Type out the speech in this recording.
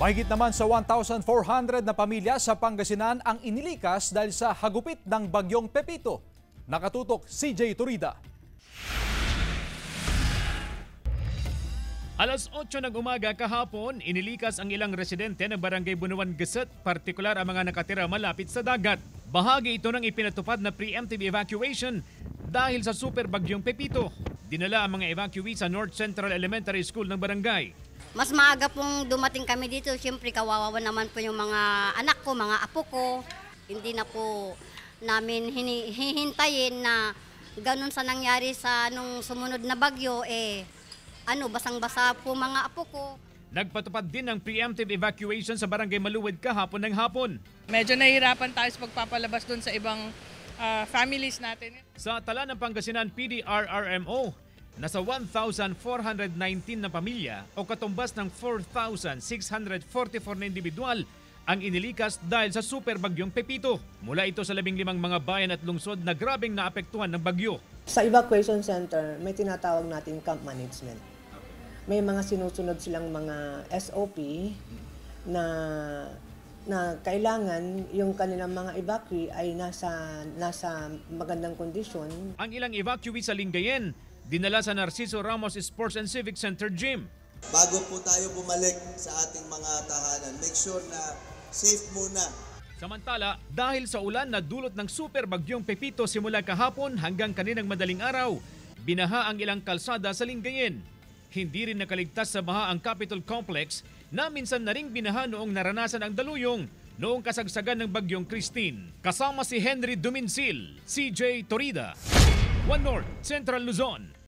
Mahigit naman sa 1,400 na pamilya sa Pangasinan ang inilikas dahil sa hagupit ng bagyong Pepito. Nakatutok CJ Turida. Alas 8 ng umaga kahapon, inilikas ang ilang residente ng Barangay Bunuan Geset, partikular ang mga nakatira malapit sa dagat. Bahagi ito ng ipinatupad na preemptive evacuation dahil sa super bagyong Pepito. Dinala ang mga evacuee sa North Central Elementary School ng barangay. Mas maaga pong dumating kami dito. Siyempre kawawa naman po yung mga anak ko, mga apo ko. Hindi na po namin hihintayin na ganun sa nangyari sa nung sumunod na bagyo. Basang-basa po mga apo ko. Nagpatupad din ng preemptive evacuation sa Barangay Maluwid kahapon ng hapon. Medyo nahihirapan tayo sa pagpapalabas doon sa ibang families natin. Sa Tala ng Pangasinan PDRRMO, nasa 1,419 na pamilya o katumbas ng 4,644 na individual ang inilikas dahil sa super bagyong Pepito. Mula ito sa 15 mga bayan at lungsod na grabeng naapektuhan ng bagyo. Sa evacuation center, may tinatawag natin camp management. May mga sinusunod silang mga SOP na kailangan yung kanilang mga evacuee ay nasa magandang kondisyon. Ang ilang evacuee sa Lingayen, dinala sa Narciso Ramos Sports and Civic Center Gym. Bago po tayo bumalik sa ating mga tahanan, make sure na safe muna. Samantala, dahil sa ulan na dulot ng super bagyong Pepito simula kahapon hanggang kaninang madaling araw, binaha ang ilang kalsada sa Lingayen. Hindi rin nakaligtas sa baha ang Capitol Complex na minsan na ring binaha noong naranasan ang daluyong noong kasagsagan ng bagyong Christine. Kasama si Henry Duminsil, CJ Torida, One North, Central Luzon.